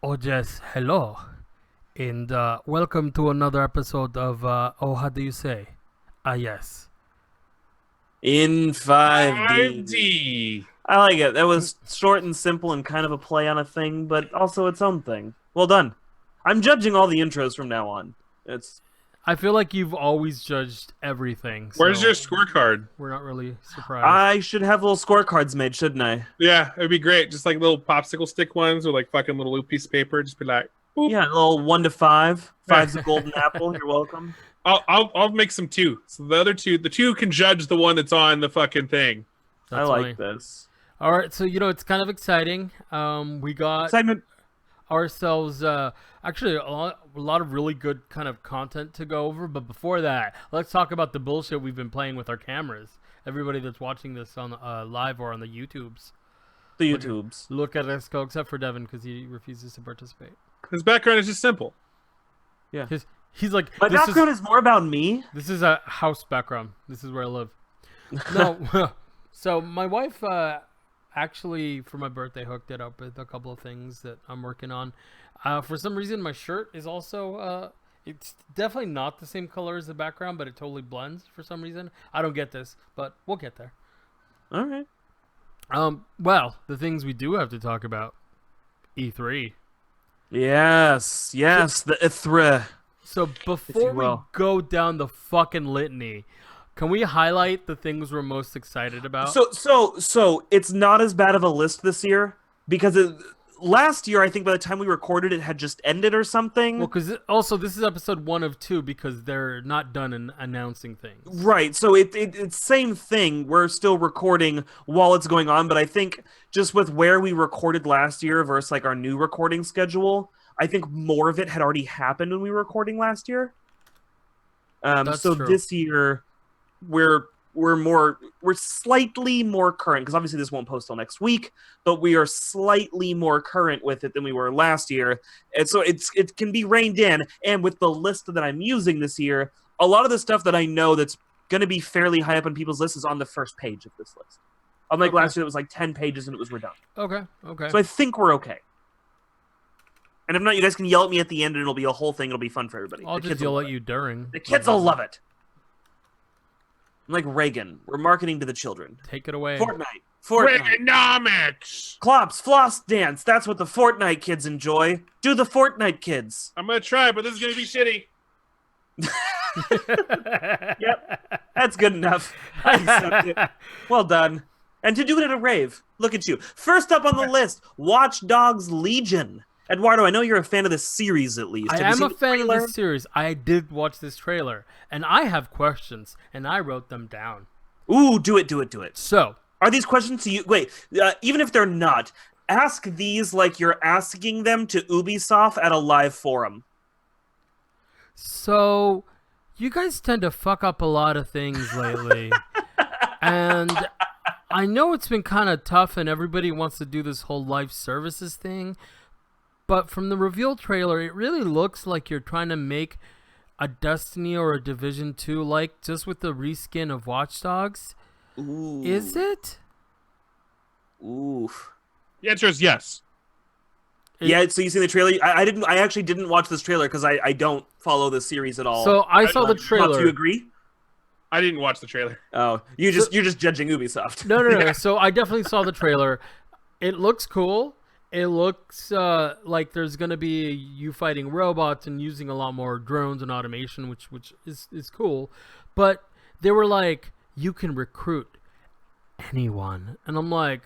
Oh, yes, hello, and welcome to another episode of how do you say? Yes. In 5D. 5D. I like it. That was short and simple and kind of a play on a thing, but also its own thing. Well done. I'm judging all the intros from now on. It's I feel like you've always judged everything. So Where's your scorecard? We're not really surprised. I should have little scorecards made, shouldn't I? Yeah, it'd be great. Just like little popsicle stick ones or like fucking little piece of paper. Just be like, boop. Yeah, a little 1 to 5. 5's a golden apple. You're welcome. I'll make some two. So the two can judge the one that's on the fucking thing. I That's like funny. this. All right, so it's kind of exciting. We got Segment. ourselves actually a lot of really good kind of content to go over, but before that, let's talk about the bullshit we've been playing with our cameras. Everybody that's watching this on live or on the YouTubes, The YouTubes. look at us go, except for Devin because he refuses to participate. His background is just simple. He's like, My background is more about me. this is a house background. This is where I live. No, so my wife actually for my birthday hooked it up with a couple of things that I'm working on. For some reason, my shirt is also it's definitely not the same color as the background, but it totally blends for some reason. I don't get this, but we'll get there. All right. Well, the things we do have to talk about: E3. Yes, the Ithra. So before we will. go down the fucking litany, can we highlight the things we're most excited about? So it's not as bad of a list this year because last year I think by the time we recorded it had just ended or something. Well, because also this is episode 1 of 2 because they're not done in announcing things. Right. So it's same thing. We're still recording while it's going on, but I think just with where we recorded last year versus like our new recording schedule, I think more of it had already happened when we were recording last year. That's So true. this year we're slightly more current because obviously this won't post till next week, but we are slightly more current with it than we were last year, and so it can be reined in. And with the list that I'm using this year, a lot of the stuff that I know that's going to be fairly high up on people's lists is on the first page of this list. Unlike Okay. last year, it was like 10 pages and it was redundant. Okay. So I think we're okay. And if not, you guys can yell at me at the end, and it'll be a whole thing. It'll be fun for everybody. I'll The just kids will yell love at it. you during. The kids will love it. I'm like Reagan. We're marketing to the children. Take it away. Fortnite. Reaganomics. Clops, floss dance. That's what the Fortnite kids enjoy. Do the Fortnite kids. I'm gonna try, but this is gonna be shitty. Yep. That's good enough. I accept it. Well done. And to do it at a rave. Look at you. First up on the list, Watch Dogs Legion. Eduardo, I know you're a fan of this series at least. I Have you am seen a the fan of trailer? this series. I did watch this trailer, and I have questions, and I wrote them down. Ooh, do it. So, Are these questions to you? Wait, even if they're not, ask these like you're asking them to Ubisoft at a live forum. So, you guys tend to fuck up a lot of things lately. And I know it's been kind of tough and everybody wants to do this whole live services thing. But from the reveal trailer, it really looks like you're trying to make a Destiny or a Division 2 like just with the reskin of Watch Dogs. Ooh. Is it? Oof. The answer is yes. Yeah, so you seen the trailer? I actually didn't watch this trailer because I don't follow the series at all. So I saw the Do trailer. you agree? I didn't watch the trailer. Oh, you're just judging Ubisoft. No. So I definitely saw the trailer. It looks cool. It looks like there's gonna be you fighting robots and using a lot more drones and automation, which is cool. But they were like, you can recruit anyone, and I'm like,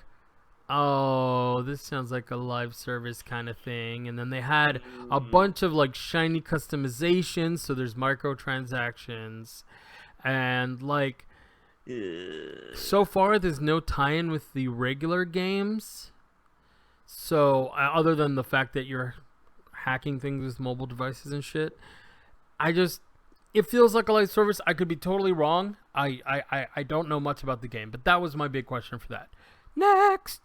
oh, this sounds like a live service kind of thing. And then they had a bunch of like shiny customizations, so there's microtransactions, and like so far there's no tie-in with the regular games. So other than the fact that you're hacking things with mobile devices and shit, it feels like a live service. I could be totally wrong. I don't know much about the game, but that was my big question for that. Next.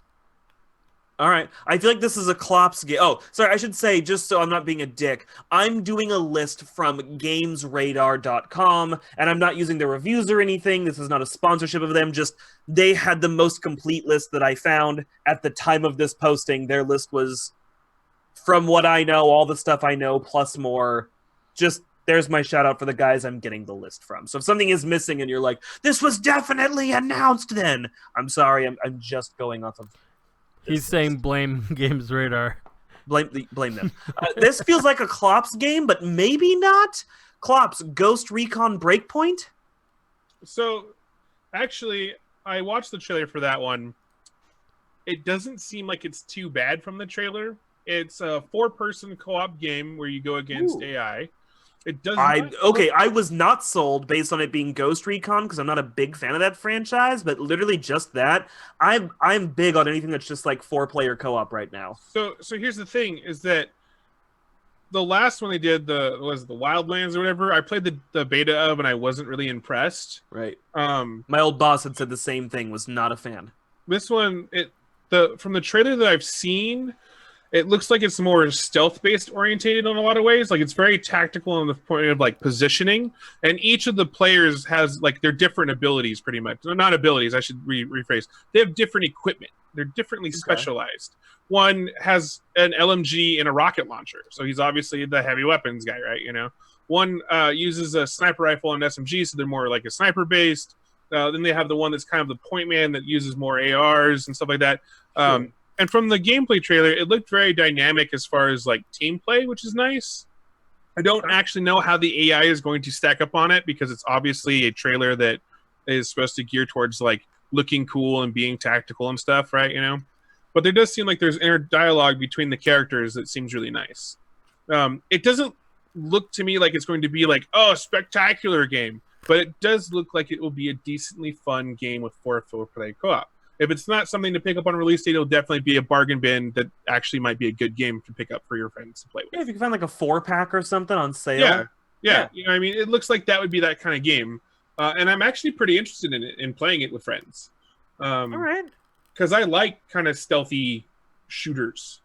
All right. I feel like this is a Klops game. Oh, sorry. I should say, just so I'm not being a dick, I'm doing a list from GamesRadar.com, and I'm not using their reviews or anything. This is not a sponsorship of them. Just they had the most complete list that I found at the time of this posting. Their list was from what I know, all the stuff I know plus more, just there's my shout out for the guys I'm getting the list from. So if something is missing and you're like, this was definitely announced, then I'm sorry, I'm just going off of. He's saying blame Games Radar. Blame them. This feels like a Klops game, but maybe not. Klops, Ghost Recon Breakpoint. So, actually, I watched the trailer for that one. It doesn't seem like it's too bad from the trailer. It's a 4-person co-op game where you go against AI. It does. I was not sold based on it being Ghost Recon because I'm not a big fan of that franchise. But literally just that, I'm big on anything that's just like 4-player co-op right now. So here's the thing: is that the last one they did the Wildlands or whatever. I played the beta of and I wasn't really impressed. Right. My old boss had said the same thing. Was not a fan. This one, from the trailer that I've seen, it looks like it's more stealth-based orientated in a lot of ways. Like it's very tactical on the point of like positioning, and each of the players has like their different abilities, pretty much. Not abilities, I should rephrase. They have different equipment. They're differently specialized. One has an LMG and a rocket launcher, so he's obviously the heavy weapons guy, right? You know. One uses a sniper rifle and SMG, so they're more like a sniper-based. Then they have the one that's kind of the point man that uses more ARs and stuff like that. Sure. And from the gameplay trailer, it looked very dynamic as far as like team play, which is nice. I don't actually know how the AI is going to stack up on it because it's obviously a trailer that is supposed to gear towards like looking cool and being tactical and stuff, right? You know, but there does seem like there's inner dialogue between the characters that seems really nice. It doesn't look to me like it's going to be like, oh, a spectacular game, but it does look like it will be a decently fun game with 4-player co-op. If it's not something to pick up on release date, it'll definitely be a bargain bin that actually might be a good game to pick up for your friends to play with. Yeah, if you can find like a 4-pack or something on sale. Yeah. You know what I mean? It looks like that would be that kind of game. And I'm actually pretty interested in it, in playing it with friends. All right. Because I like kind of stealthy shooters,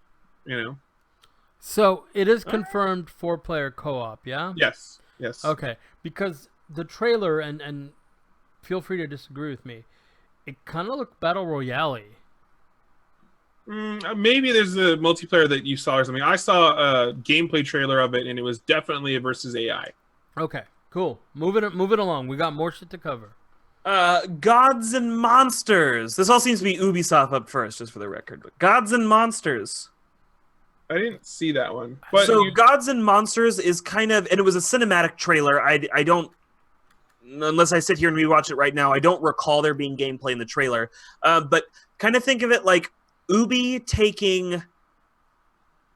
you know? So it is confirmed 4-player co-op, yeah? Yes. Okay, because the trailer, and feel free to disagree with me, it kind of looked Battle Royale-y. Maybe there's a multiplayer that you saw or something. I saw a gameplay trailer of it, and it was definitely a versus AI. Okay, cool. Move it along. We got more shit to cover. Gods and Monsters. This all seems to be Ubisoft up first, just for the record. But Gods and Monsters. I didn't see that one. But so Gods and Monsters is kind of, and it was a cinematic trailer. I don't, unless I sit here and rewatch it right now, I don't recall there being gameplay in the trailer. But kind of think of it like Ubi taking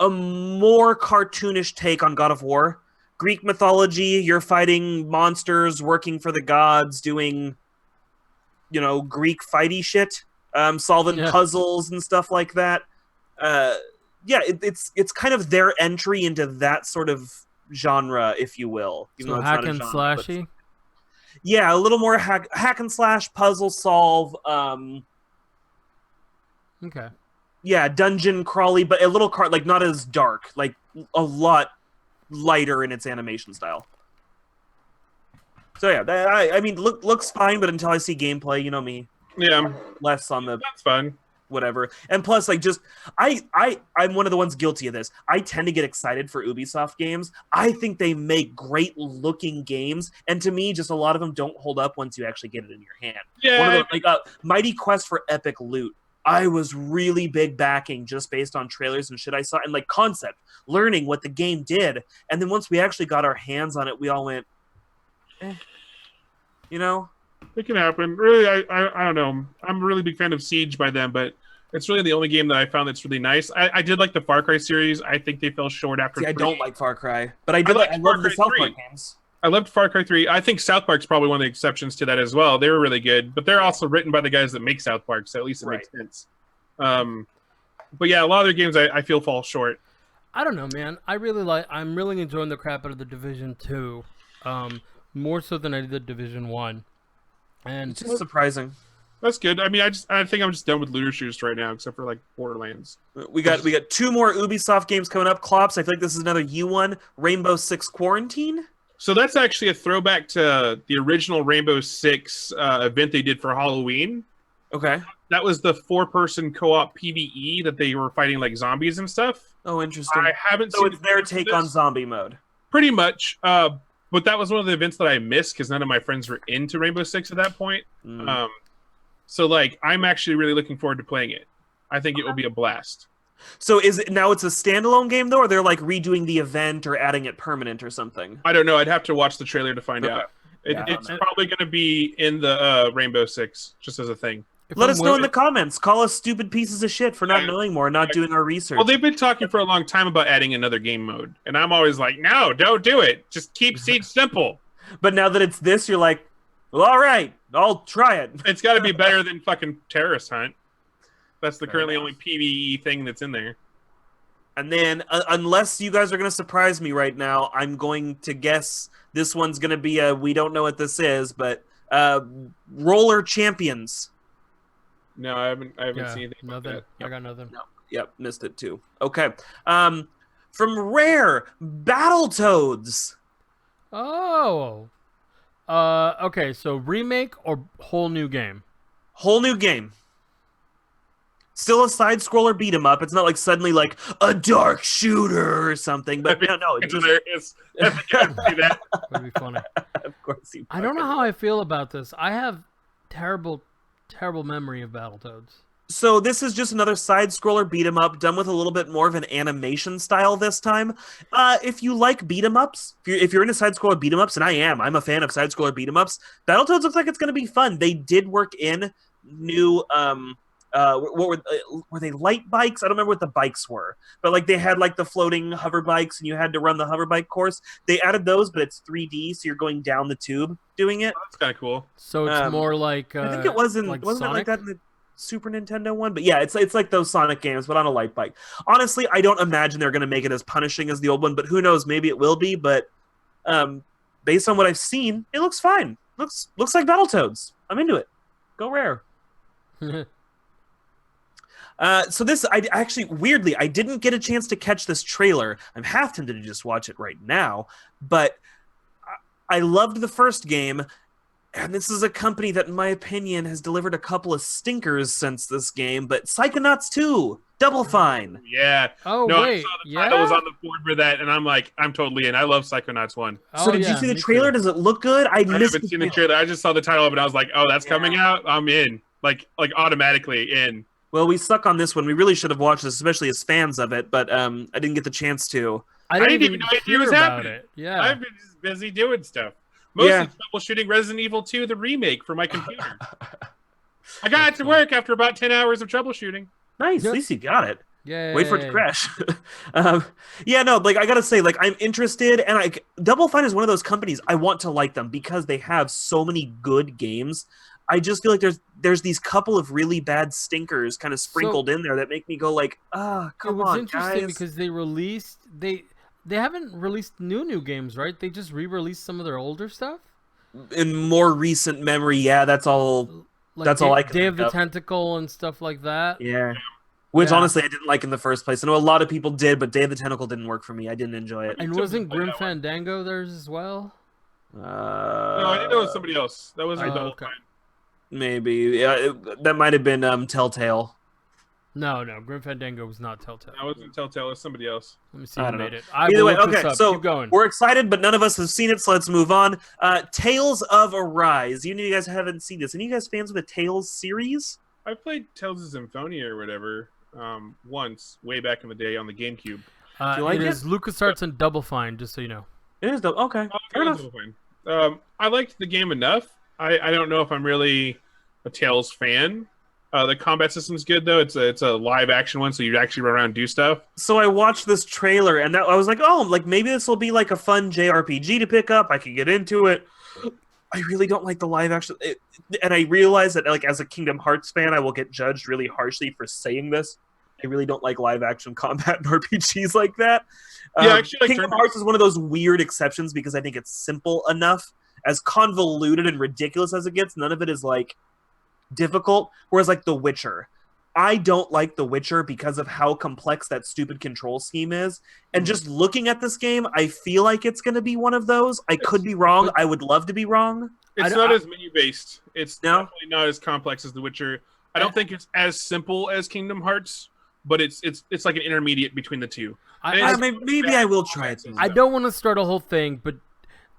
a more cartoonish take on God of War. Greek mythology, you're fighting monsters, working for the gods, doing, Greek fighty shit, solving puzzles and stuff like that. It's kind of their entry into that sort of genre, if you will. Even so hack and slashy? Yeah, a little more hack and slash, puzzle solve. Okay. Yeah, dungeon crawly, but a little like not as dark, like a lot lighter in its animation style. So yeah, I mean, looks fine, but until I see gameplay, you know me. Yeah, less on the. That's fine. Whatever. And plus, like, just I'm one of the ones guilty of this. I tend to get excited for Ubisoft games. I think they make great looking games, and to me, just a lot of them don't hold up once you actually get it in your hand. Yeah. One of them, like Mighty Quest for Epic Loot, I was really big backing just based on trailers and shit I saw and like concept, learning what the game did, and then once we actually got our hands on it, we all went, It can happen. Really, I don't know. I'm a really big fan of Siege by them, but it's really the only game that I found that's really nice. I did like the Far Cry series. I think they fell short after. I don't like Far Cry, but I love the South Park games. I loved Far Cry 3. I think South Park's probably one of the exceptions to that as well. They were really good, but they're also written by the guys that make South Park, so at least it makes sense. But yeah, a lot of their games I feel fall short. I don't know, man. I'm really enjoying the crap out of the Division 2. More so than I did the Division 1. And it's just surprising. That's good. I mean, I think I'm just done with looter shooters right now, except for like Borderlands. We got 2 more Ubisoft games coming up. Klops, I feel like this is another U1. Rainbow Six Quarantine. So that's actually a throwback to the original Rainbow Six event they did for Halloween. Okay. That was the 4-person co-op PvE that they were fighting like zombies and stuff. Oh, interesting. I haven't So seen it's their videos of take this. on zombie mode. Pretty much. But that was one of the events that I missed because none of my friends were into Rainbow Six at that point. Mm. So like, I'm actually really looking forward to playing it. I think it will be a blast. So is it now? It's a standalone game though, or they're like redoing the event or adding it permanent or something? I don't know. I'd have to watch the trailer to find Okay. out. Yeah, I don't It's know. probably going to be in the Rainbow Six, just as a thing. If Let I'm us know in willing- the comments. Call us stupid pieces of shit for not Yeah. knowing more, not doing our research. Well, they've been talking for a long time about adding another game mode, and I'm always like, no, don't do it. Just keep Siege simple. But now that it's this, you're like, well, all right, I'll try it. It's got to be better than fucking Terrorist Hunt. That's the Fair currently enough. only PvE thing that's in there. And then, unless you guys are going to surprise me right now, I'm going to guess this one's going to be a we don't know what this is, but Roller Champions. No, I haven't Yeah, seen anything about nothing. that. I got nothing. Yep, missed it too. Okay. From Rare, Battletoads. Oh. Okay, so remake or whole new game? Whole new game. Still a side scroller beat 'em up. It's not like suddenly like a dark shooter or something. But no, It's just, hilarious. I think I can see that. Would be funny. of course you. I don't know how I feel about this. I have terrible memory of Battletoads. So this is just another side scroller beat 'em up, done with a little bit more of an animation style this time. If you like beat 'em ups, if you're into side scroller beat 'em ups, and I'm a fan of side scroller beat 'em ups. Battletoads looks like it's going to be fun. They did work in new what were they, light bikes? I don't remember what the bikes were, but like they had like the floating hover bikes, and you had to run the hover bike course. They added those, but it's 3D, so you're going down the tube doing it. That's kind of cool. So it's more like I think it was in like wasn't it like Sonic? that in the Super Nintendo one? But yeah, it's like those Sonic games, but on a light bike. Honestly, I don't imagine they're going to make it as punishing as the old one, but who knows? Maybe it will be. But based on what I've seen, it looks fine. Looks like Battletoads. I'm into it. Go Rare. So this, I actually, weirdly, I didn't get a chance to catch this trailer. I'm half tempted to just watch it right now, but I loved the first game, and this is a company that, in my opinion, has delivered a couple of stinkers since this game, but Psychonauts 2, Double Fine. Yeah. Oh No, wait, I saw the yeah. title was on the board for that, and I'm like, I'm totally in. I love Psychonauts 1. So did you see the trailer? Does it look good? I haven't seen the trailer. I just saw the title of it, and I was like, oh, that's coming out? I'm in. Like automatically in. Well, we suck on this one. We really should have watched this, especially as fans of it, but I didn't get the chance to. I didn't even know it hear was about happening. it. Yeah. I've been just busy doing stuff. Mostly Yeah. troubleshooting Resident Evil 2, the remake, for my computer. I got it to work after about 10 hours of troubleshooting. Nice, Yep. at least you got it. Yeah. Wait for it to crash. Yeah, no, like I gotta say, like I'm interested, and like Double Fine is one of those companies I want to like them because they have so many good games. I just feel like there's these couple of really bad stinkers kind of sprinkled in there that make me go like, It come was on, interesting guys. because they haven't released new games, right? They just re-released some of their older stuff. In more recent memory, yeah, that's all. Like That's all I can Day of think the of. Tentacle and stuff like that. Yeah. Which Yeah. honestly I didn't like in the first place. I know a lot of people did, but Day of the Tentacle didn't work for me. I didn't enjoy it. And took wasn't me to play Grim that one. Fandango theirs as well? No, I didn't know it was somebody else. That wasn't Oh, Double okay. Fine. Maybe. Yeah, that might have been Telltale. No, Grim Fandango was not Telltale. That wasn't Telltale. It was somebody else. Let me see I who don't know. made it. I Either will way, look this okay, up. so Keep going. we're excited, but none of us have seen it, so let's move on. Tales of Arise. You guys haven't seen this. Any of you guys fans of the Tales series? I played Tales of Symphonia or whatever once, way back in the day on the GameCube. Do you like it it? is LucasArts and Double Fine, just so you know. It is dope. Okay, fair enough. I liked the game enough. I don't know if I'm really a Tales fan. The combat system's good though. It's a live action one, so you actually run around and do stuff. So I watched this trailer, and I was like, oh, like maybe this will be like a fun JRPG to pick up. I can get into it. I really don't like the live action, and I realize that like as a Kingdom Hearts fan, I will get judged really harshly for saying this. I really don't like live action combat in RPGs like that. Yeah, actually, like Kingdom Hearts is one of those weird exceptions because I think it's simple enough. As convoluted and ridiculous as it gets, none of it is like difficult. Whereas like The Witcher, I don't like The Witcher because of how complex that stupid control scheme is. And just looking at this game, I feel like it's going to be one of those. I could be wrong. But- I would love to be wrong. It's I- not I- as menu based. It's No? definitely not as complex as The Witcher. I don't think it's as simple as Kingdom Hearts, but it's like an intermediate between the two. Maybe I will try it. I don't want to start a whole thing, but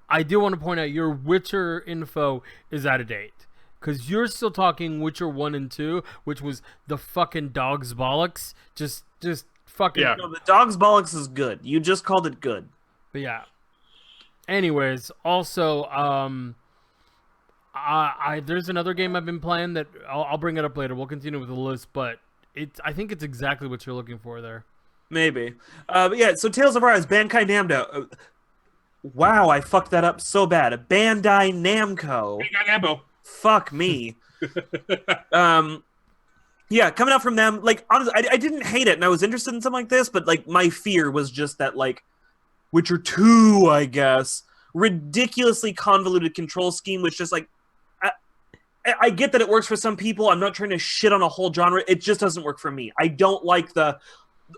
I do want to point out your Witcher info is out of date. Because you're still talking Witcher 1 and 2, which was the fucking dog's bollocks. Just fucking... Yeah. No, the dog's bollocks is good. You just called it good. But yeah. Anyways, also, there's another game I've been playing that I'll bring it up later. We'll continue with the list, but I think it's exactly what you're looking for there. Maybe. But yeah, so Tales of Arise, Bandai Namco. Wow, I fucked that up so bad. Bandai Namco. Bandai Namco. Fuck me. Yeah, coming out from them, like, honestly, I didn't hate it, and I was interested in something like this, but, like, my fear was just that, like, Witcher 2, I guess, ridiculously convoluted control scheme, which just, like, I get that it works for some people. I'm not trying to shit on a whole genre. It just doesn't work for me. I don't like the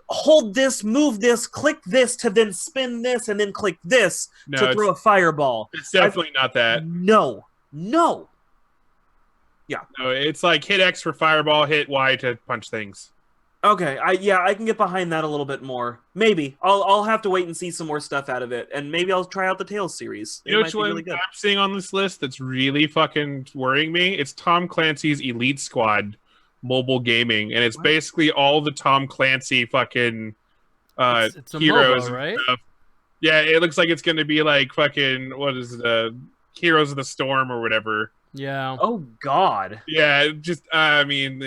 hold this, move this, click this to then spin this, and then click this to throw a fireball. It's definitely not that. No. Yeah. No, it's like hit X for fireball, hit Y to punch things. Okay, I can get behind that a little bit more. Maybe I'll have to wait and see some more stuff out of it, and maybe I'll try out the Tales series. You know which one I'm seeing on this list that's really fucking worrying me? It's Tom Clancy's Elite Squad mobile gaming, and it's basically all the Tom Clancy fucking it's heroes, MOBA, right? Stuff. Yeah, it looks like it's going to be like fucking what is it, Heroes of the Storm or whatever. Yeah. Oh God. Yeah, just I mean.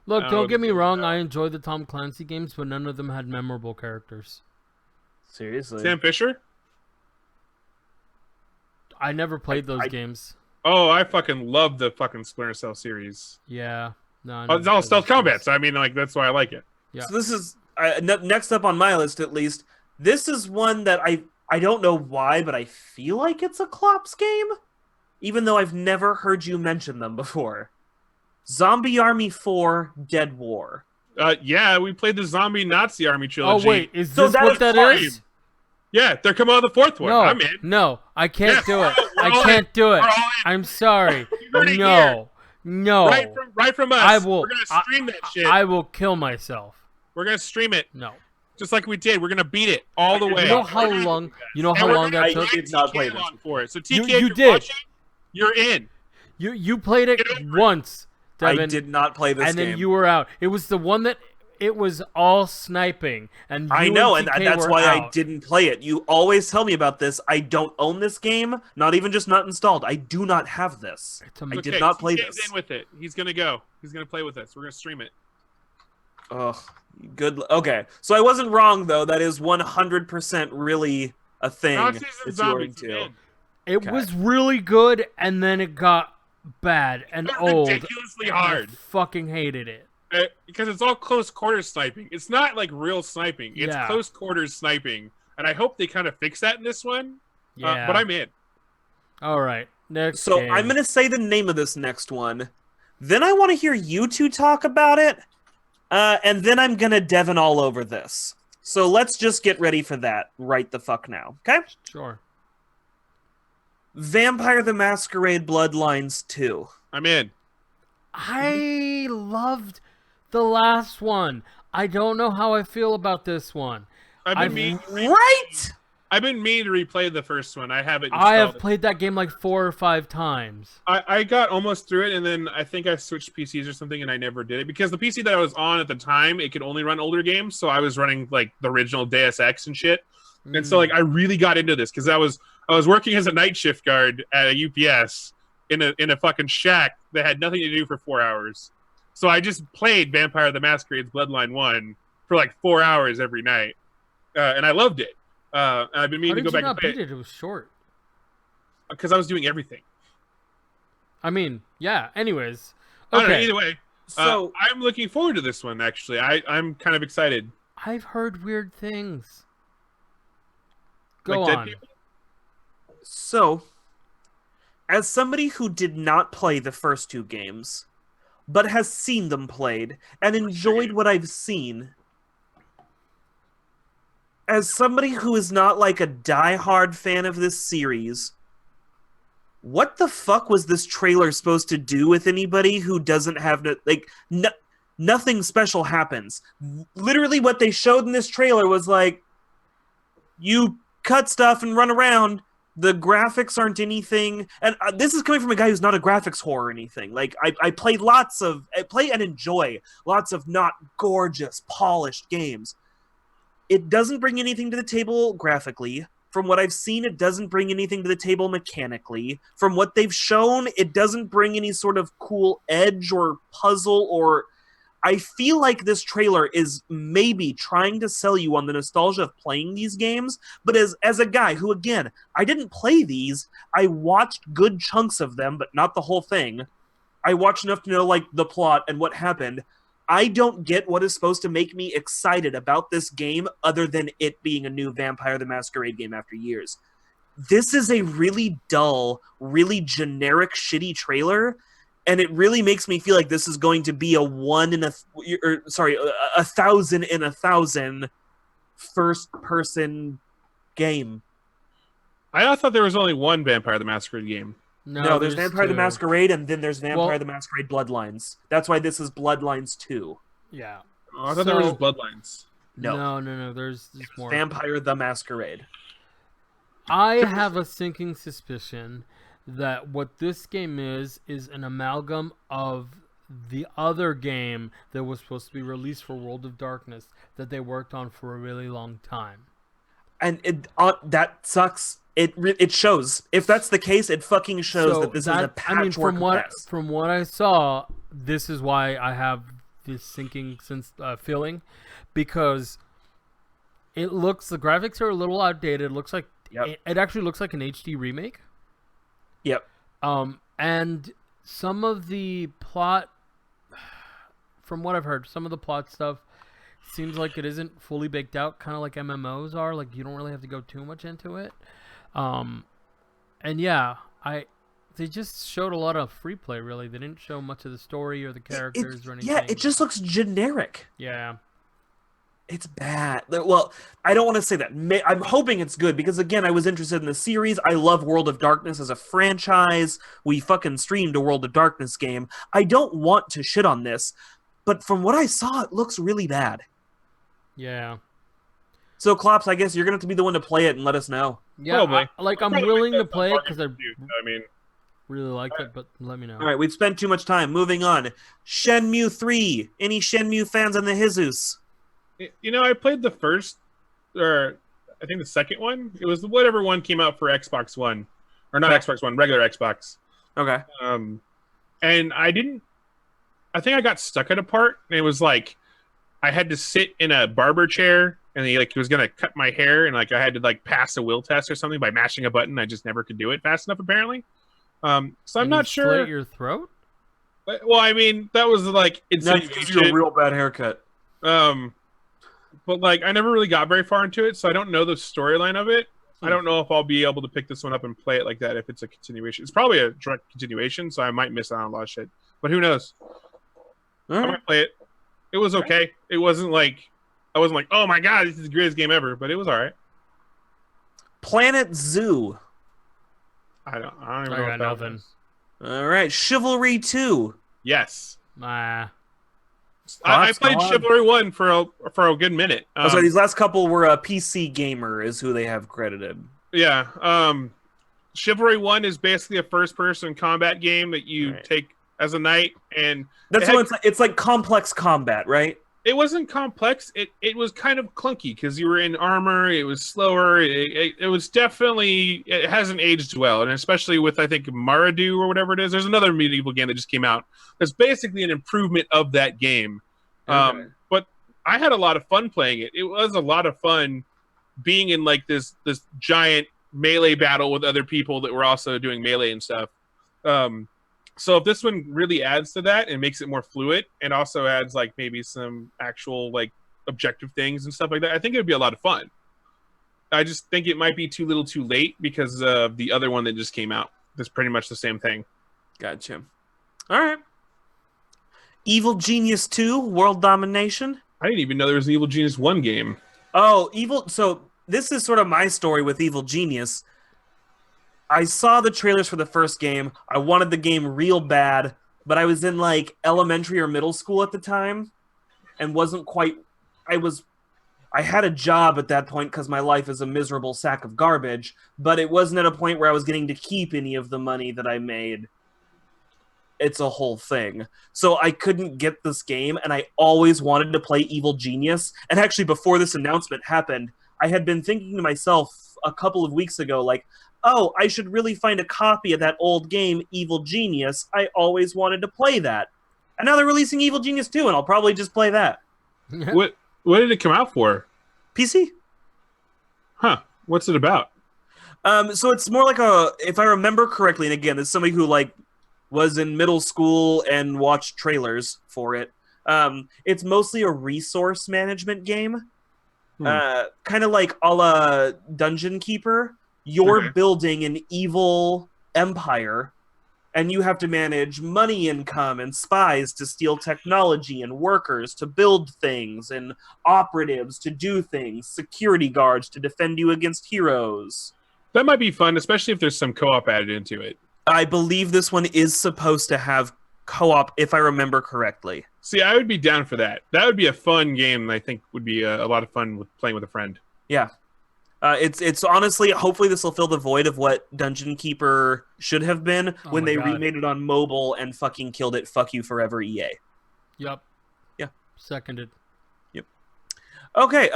Look, don't get me wrong. I enjoy the Tom Clancy games, but none of them had memorable characters. Seriously. Sam Fisher? I never played those games. Oh, I fucking love the fucking Splinter Cell series. Yeah. No. It's all stealth combat, so I mean, like, that's why I like it. Yeah. So this is next up on my list, at least. This is one that I don't know why, but I feel like it's a Klops game, even though I've never heard you mention them before. Zombie Army 4 Dead War. Yeah, we played the Zombie Nazi Army trilogy. Oh, wait. Is this what that is? Yeah, they're coming out of the fourth one. No, I'm in. No, I can't do it. I can't do it. I'm sorry. No. Right from us. I will. We're going to stream that shit. I will kill myself. We're going to stream it. No. Just like we did. We're going to beat it all the way. You know how long that took? I did not play this. For it. So TK, you did. Watching, you're in. You played it once, Devin. I did not play this game. game. And then you were out. It was the one that it was all sniping. And I know, and TK that's were why out. I didn't play it. You always tell me about this. I don't own this game, not even just not installed. I do not have this. I did not play TK's this. in with it. He's going to go. He's going to play with us. We're going to stream it. Ugh, good. Okay, so I wasn't wrong, though. That is 100% really a thing Nazis and that you're zombies, into. man. It was really good, and then it got bad and old. Ridiculously and hard. I fucking hated it. Because it's all close quarters sniping. It's not like real sniping. It's Yeah. close quarters sniping. And I hope they kind of fix that in this one. Yeah. But I'm in. All right. Next So game. I'm going to say the name of this next one. Then I want to hear you two talk about it. And then I'm going to Devin all over this. So let's just get ready for that right the fuck now. Okay? Sure. Vampire the Masquerade Bloodlines 2. I'm in. I loved the last one. I don't know how I feel about this one. I've been meaning to replay the first one. I haven't. I have installed it. played that game like 4 or 5 times. I got almost through it, and then I think I switched PCs or something, and I never did it because the PC that I was on at the time it could only run older games, so I was running like the original Deus Ex and shit. And so like I really got into this because I was working as a night shift guard at a UPS in a fucking shack that had nothing to do for 4 hours. So I just played Vampire the Masquerade's Bloodline 1 for like 4 hours every night, and I loved it. And I've been meaning to go back and play it. It was short. Because I was doing everything. I mean, yeah. Anyways, I don't know, okay. either way, So I'm looking forward to this one. Actually, I'm kind of excited. I've heard weird things. Go Like dead on. people? So, as somebody who did not play the first 2 games, but has seen them played and enjoyed what I've seen, as somebody who is not like a diehard fan of this series, what the fuck was this trailer supposed to do with anybody who doesn't have nothing special happens. Literally what they showed in this trailer was like, you cut stuff and run around. The graphics aren't anything, and this is coming from a guy who's not a graphics whore or anything. Like I play and enjoy lots of not gorgeous, polished games. It doesn't bring anything to the table graphically. From what I've seen, it doesn't bring anything to the table mechanically. From what they've shown, it doesn't bring any sort of cool edge or puzzle or... I feel like this trailer is maybe trying to sell you on the nostalgia of playing these games, but as a guy who, again, I didn't play these, I watched good chunks of them, but not the whole thing. I watched enough to know, like, the plot and what happened. I don't get what is supposed to make me excited about this game other than it being a new Vampire the Masquerade game after years. This is a really dull, really generic, shitty trailer. And it really makes me feel like this is going to be a 1,000 in 1,000 first-person game. I thought there was only one Vampire the Masquerade game. No, there's Vampire the two. Masquerade, and then there's Vampire the Masquerade Bloodlines. That's why this is Bloodlines 2. Yeah. Oh, I thought there was just Bloodlines. No. There's more. Vampire the Masquerade. I have a sinking suspicion that what this game is an amalgam of the other game that was supposed to be released for World of Darkness that they worked on for a really long time. And that sucks. It shows. If that's the case, it fucking shows that this is a patchwork mess. From what I saw, this is why I have this sinking feeling, because the graphics are a little outdated. It looks like it actually looks like an HD remake. Yep. And some of the plot, from what I've heard, some of the plot stuff seems like it isn't fully baked out, kind of like MMOs are. Like, you don't really have to go too much into it. And yeah, they just showed a lot of free play, really. They didn't show much of the story or the characters or anything. Yeah, it just looks generic. Yeah. It's bad. Well, I don't want to say that. I'm hoping it's good because, again, I was interested in the series. I love World of Darkness as a franchise. We fucking streamed a World of Darkness game. I don't want to shit on this, but from what I saw, it looks really bad. Yeah. So, Klops, I guess you're going to have to be the one to play it and let us know. Yeah, I'm willing to play it because I mean, really like it, but let me know. All right, we've spent too much time. Moving on. Shenmue 3. Any Shenmue fans on the Jesus? You know, I played the first, or I think the second one. It was whatever one came out for Xbox One, or not Xbox One, regular Xbox. Okay. And I think I got stuck at a part, and it was like I had to sit in a barber chair, and he was gonna cut my hair, and like I had to like pass a will test or something by mashing a button. I just never could do it fast enough, apparently. So I'm not sure. Slit your throat? Well, I mean, that was like That's because you a real bad haircut. But like I never really got very far into it, so I don't know the storyline of it. I don't know if I'll be able to pick this one up and play it like that if it's a continuation. It's probably a direct continuation, so I might miss out on a lot of shit. But who knows? All I right. might play it. It was okay. It wasn't like I wasn't like, oh my god, this is the greatest game ever, but it was all right. Planet Zoo. I don't even know I what got that nothing. was. All right, Chivalry 2. Yes. Nah. I played Chivalry 1 for a good minute. So these last couple were a PC Gamer is who they have credited. Yeah. Chivalry 1 is basically a first-person combat game that you take as a knight, and that's it's like complex combat, right? It wasn't complex. It was kind of clunky because you were in armor. It was slower. It was definitely, it hasn't aged well, and especially with I think Maradu or whatever it is. There's another medieval game that just came out. It's basically an improvement of that game. Okay. But I had a lot of fun playing it. It was a lot of fun being in like this giant melee battle with other people that were also doing melee and stuff. So if this one really adds to that and makes it more fluid and also adds like maybe some actual like objective things and stuff like that, I think it would be a lot of fun. I just think it might be too little too late because of the other one that just came out. That's pretty much the same thing. Gotcha. All right. Evil Genius 2, World Domination. I didn't even know there was an Evil Genius 1 game. Oh, so this is sort of my story with Evil Genius. I saw the trailers for the first game. I wanted the game real bad, but I was in like elementary or middle school at the time and wasn't quite I had a job at that point because my life is a miserable sack of garbage, but it wasn't at a point where I was getting to keep any of the money that I made. It's a whole thing. So I couldn't get this game, and I always wanted to play Evil Genius. And actually, before this announcement happened, I had been thinking to myself a couple of weeks ago, like, oh, I should really find a copy of that old game, Evil Genius. I always wanted to play that. And now they're releasing Evil Genius 2, and I'll probably just play that. What did it come out for? PC? Huh. What's it about? So it's more like if I remember correctly, and again, it's somebody who like was in middle school and watched trailers for it. It's mostly a resource management game, kind of like a la Dungeon Keeper. You're building an evil empire, and you have to manage money income and spies to steal technology and workers to build things and operatives to do things, security guards to defend you against heroes. That might be fun, especially if there's some co-op added into it. I believe this one is supposed to have co-op, if I remember correctly. See, I would be down for that. That would be a fun game. I think would be a lot of fun with playing with a friend. Yeah. It's honestly, hopefully this will fill the void of what Dungeon Keeper should have been when they remade it on mobile and fucking killed it. Fuck you forever, EA. Yep. Yeah. Seconded. Yep. Okay,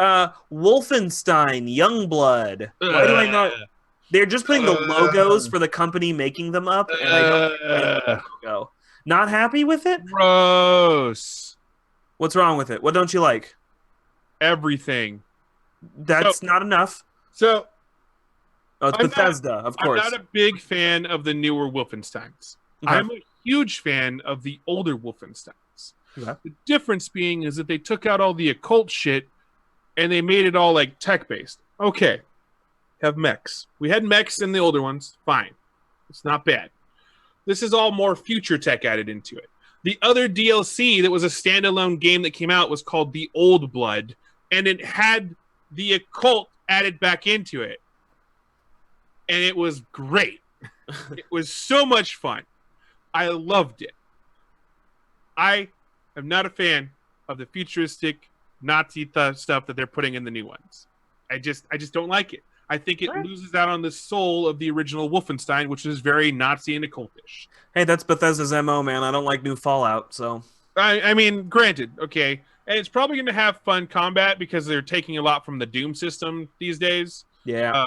Wolfenstein Youngblood. Why do I not... They're just putting the logos for the company making them up, and I don't go. Not happy with it? Gross. What's wrong with it? What don't you like? Everything. That's not enough. So, it's Bethesda, of course. I'm not a big fan of the newer Wolfensteins. Okay. I'm a huge fan of the older Wolfensteins. Okay. The difference being is that they took out all the occult shit and they made it all like tech-based. Okay. Have mechs. We had mechs in the older ones. Fine. It's not bad. This is all more future tech added into it. The other DLC that was a standalone game that came out was called The Old Blood, and it had the occult added back into it. And it was great. It was so much fun. I loved it. I am not a fan of the futuristic Nazi stuff that they're putting in the new ones. I just don't like it. I think it loses out on the soul of the original Wolfenstein, which is very Nazi and occultish. Hey, that's Bethesda's MO, man. I don't like new Fallout, so... I mean, granted, okay. And it's probably going to have fun combat because they're taking a lot from the Doom system these days. Yeah.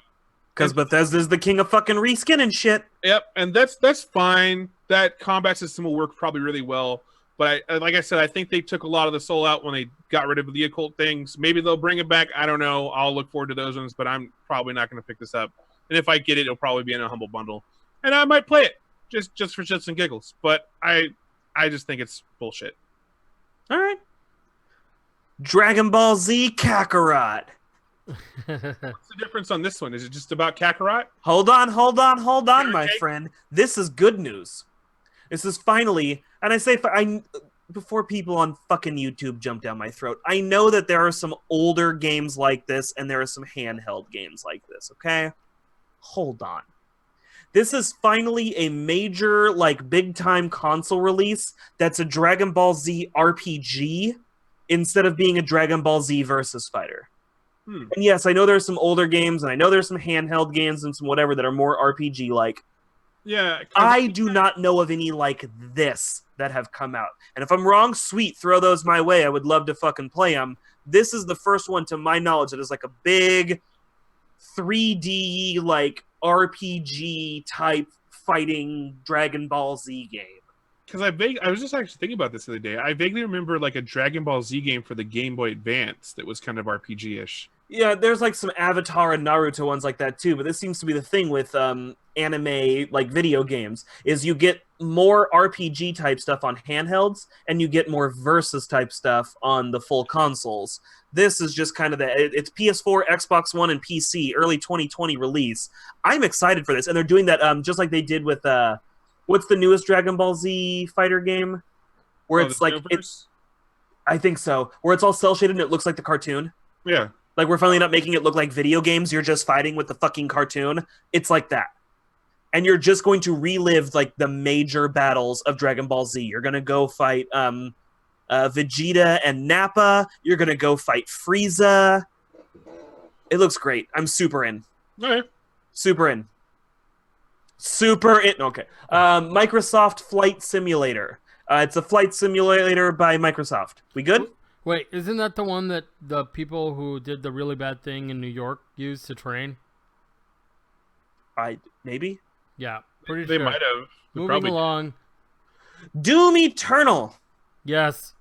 Because Bethesda's the king of fucking reskin and shit. Yep, and that's fine. That combat system will work probably really well. But like I said, I think they took a lot of the soul out when they got rid of the occult things. Maybe they'll bring it back. I don't know. I'll look forward to those ones, but I'm probably not going to pick this up. And if I get it, it'll probably be in a humble bundle. And I might play it just for shits and giggles. But I just think it's bullshit. All right. Dragon Ball Z Kakarot. What's the difference on this one? Is it just about Kakarot? Hold on, my Okay. friend. This is good news. This is finally, and I say, before people on fucking YouTube jump down my throat, I know that there are some older games like this, and there are some handheld games like this, okay? Hold on. This is finally a major, like, big-time console release that's a Dragon Ball Z RPG instead of being a Dragon Ball Z versus fighter. And yes, I know there's some older games, and I know there's some handheld games and some whatever that are more RPG-like. Yeah. I do not know of any like this that have come out. And if I'm wrong, sweet, throw those my way. I would love to fucking play them. This is the first one, to my knowledge, that is like a big 3D, like, RPG-type fighting Dragon Ball Z game. Because I was just actually thinking about this the other day. I vaguely remember like a Dragon Ball Z game for the Game Boy Advance that was kind of RPG-ish. Yeah, there's like some Avatar and Naruto ones like that too, but this seems to be the thing with anime, like video games, is you get more RPG type stuff on handhelds, and you get more Versus type stuff on the full consoles. This is just kind of it's PS4, Xbox One, and PC, early 2020 release. I'm excited for this, and they're doing that just like they did with, what's the newest Dragon Ball Z fighter game? Where it's like, I think so, where it's all cel-shaded and it looks like the cartoon. Yeah. Like, we're finally not making it look like video games. You're just fighting with the fucking cartoon. It's like that. and you're just going to relive like the major battles of Dragon Ball Z. You're going to go fight Vegeta and Nappa. You're going to go fight Frieza. It looks great. I'm super in. Okay. Super in. Super in. Okay. Microsoft Flight Simulator. It's a flight simulator by Microsoft. We good? Wait, isn't that the one that the people who did the really bad thing in New York used to train? Maybe. Yeah, pretty They sure. might have. They Moving probably along. Doom Eternal. Yes.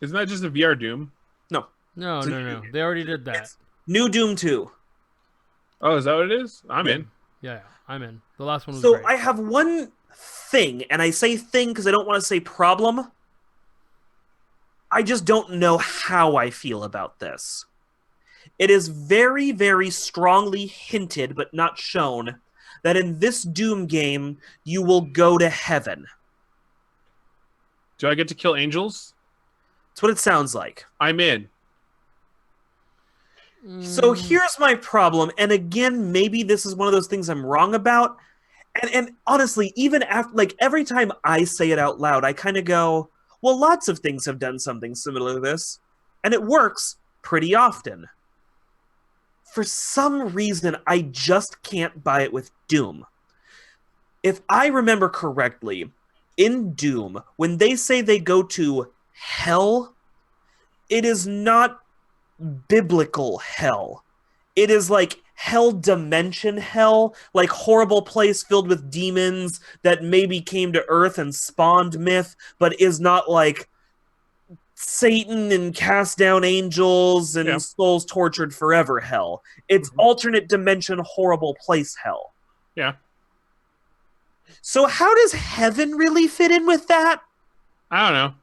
Isn't that just a VR Doom? No. They already did that. It's new Doom 2. Oh, is that what it is? I'm Yeah. in. Yeah, I'm in. The last one was So great. I have one thing, and I say thing because I don't want to say problem. I just don't know how I feel about this. It is very, very strongly hinted, but not shown, that in this Doom game, you will go to heaven. Do I get to kill angels? That's what it sounds like. I'm in. So here's my problem, and again, maybe this is one of those things I'm wrong about. And honestly, even after, like, every time I say it out loud, I kind of go, well, lots of things have done something similar to this, and it works pretty often. For some reason, I just can't buy it with Doom. If I remember correctly, in Doom, when they say they go to hell, it is not biblical hell. It is like hell dimension hell, like horrible place filled with demons that maybe came to Earth and spawned myth, but is not like Satan and cast down angels and souls tortured forever hell. It's alternate dimension horrible place hell. Yeah. So how does heaven really fit in with that? I don't know.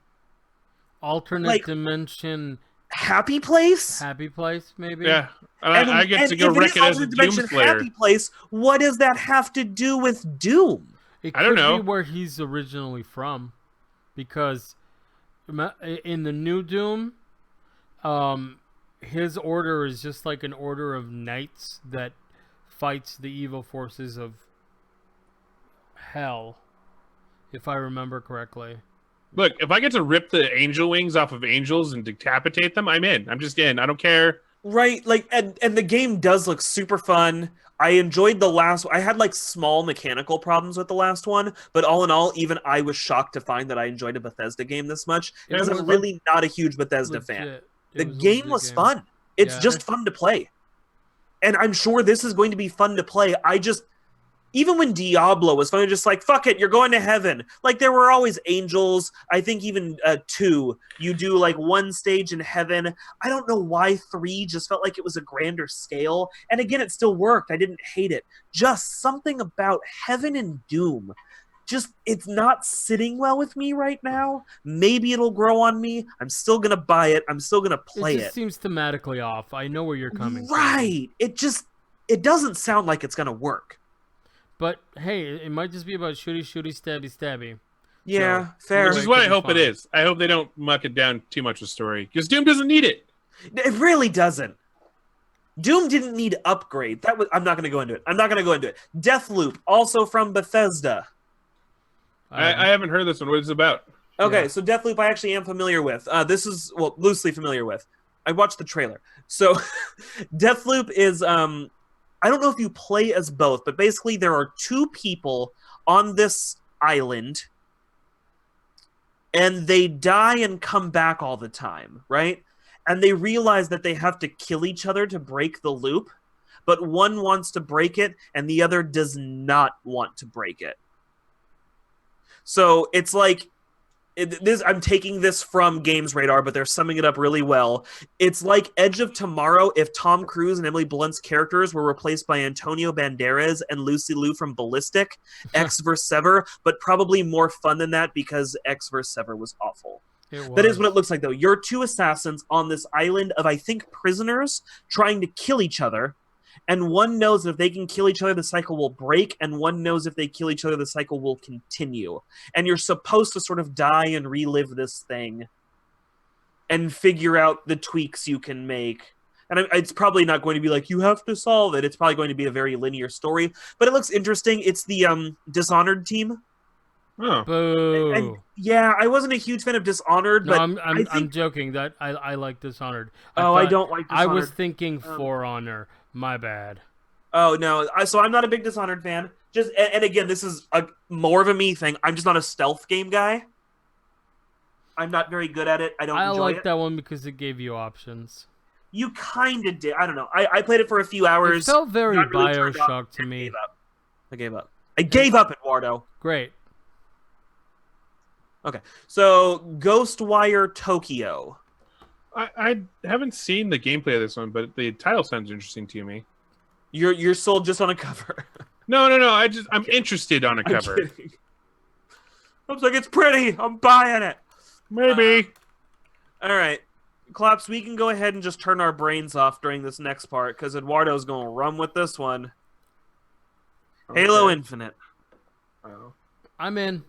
Alternate like- dimension Happy place? happy place, maybe? Yeah. I get to go if it wreck is it as a alternate Doom dimension Slayer. happy place, what does that have to do with Doom? It I don't could know. be where he's originally from. Because in the new Doom, his order is just like an order of knights that fights the evil forces of hell, if I remember correctly. Look, if I get to rip the angel wings off of angels and decapitate them, I'm in. I'm just in. I don't care. Right, like, and the game does look super fun. I enjoyed the last. I had like small mechanical problems with the last one, but all in all, even I was shocked to find that I enjoyed a Bethesda game this much because was I'm really not a huge Bethesda fan. Legit. It The was a game legit was game. fun. It's Yeah. just fun to play, and I'm sure this is going to be fun to play. Even when Diablo was fun, just like, fuck it, you're going to heaven. Like, there were always angels. I think even 2, you do like one stage in heaven. I don't know why 3 just felt like it was a grander scale. And again, it still worked. I didn't hate it. Just something about heaven and Doom. Just, it's not sitting well with me right now. Maybe it'll grow on me. I'm still going to buy it. I'm still going to play It just it. seems thematically off. I know where you're coming from. Right. It doesn't sound like it's going to work. But hey, it might just be about shooty, stabby, stabby. Yeah, So, fair. Which is it what could I be hope fun. it is. I hope they don't muck it down too much with story. Because Doom doesn't need it. It really doesn't. Doom didn't need upgrade. I'm not going to go into it. Deathloop, also from Bethesda. I haven't heard this one. What is it about? Okay, Yeah. so Deathloop I actually am familiar with. This is, well, loosely familiar with. I watched the trailer. So Deathloop is, I don't know if you play as both, but basically there are 2 people on this island, and they die and come back all the time, right? And they realize that they have to kill each other to break the loop, but one wants to break it, and the other does not want to break it. So it's like, I'm taking this from Games Radar, but they're summing it up really well. It's like Edge of Tomorrow if Tom Cruise and Emily Blunt's characters were replaced by Antonio Banderas and Lucy Liu from Ballistic, X vs. Sever, but probably more fun than that because X vs. Sever was awful. That is what it looks like, though. You're 2 assassins on this island of, I think, prisoners trying to kill each other. And one knows that if they can kill each other, the cycle will break, and one knows if they kill each other, the cycle will continue. And you're supposed to sort of die and relive this thing and figure out the tweaks you can make And it's probably not going to be like, you have to solve it. It's probably going to be a very linear story. But it looks interesting. It's the Dishonored team. Oh. Boo. And yeah, I wasn't a huge fan of Dishonored, No, but I'm joking. That I like Dishonored. I thought- don't like I Dishonored. was thinking For Honor. My bad. Oh no, so I'm not a big Dishonored fan. And again, this is more of a me thing. I'm just not a stealth game guy. I'm not very good at it. I don't I enjoy like it. that one because it gave you options. You kind of did. I don't know. I played it for a few It hours. felt very got really turned off, Bioshock to and me. gave up. I gave up, Eduardo. Great. Okay, so Ghostwire Tokyo. I haven't seen the gameplay of this one, but the title sounds interesting to me. You're sold just on a cover. No. I'm interested on a I'm cover. kidding. I was like, it's pretty. I'm buying it. Maybe. All right, Klops, we can go ahead and just turn our brains off during this next part because Eduardo's going to run with this one. Halo Infinite. Oh. I'm in.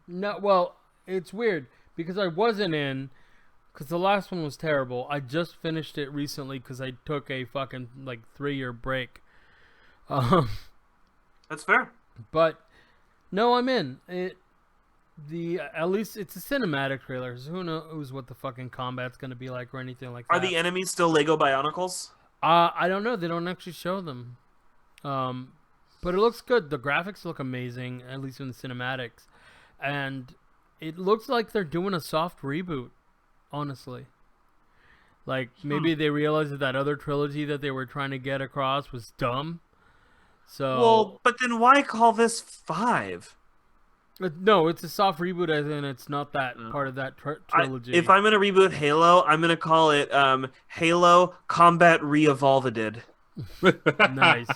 No, well, it's weird because I wasn't in because the last one was terrible. I just finished it recently because I took a fucking 3-year break. That's fair. But no, I'm in. At least it's a cinematic trailer. So who knows what the fucking combat's gonna be like or anything like that. Are the enemies still Lego Bionicles? I don't know. They don't actually show them. But it looks good. The graphics look amazing, at least in the cinematics. And it looks like they're doing a soft reboot, honestly. Maybe they realized that other trilogy that they were trying to get across was dumb. So Well, but then why call this 5? no, it's a soft reboot as in it's not that part of that trilogy. If I'm going to reboot Halo, I'm going to call it Halo Combat Re-Evolveded. Nice.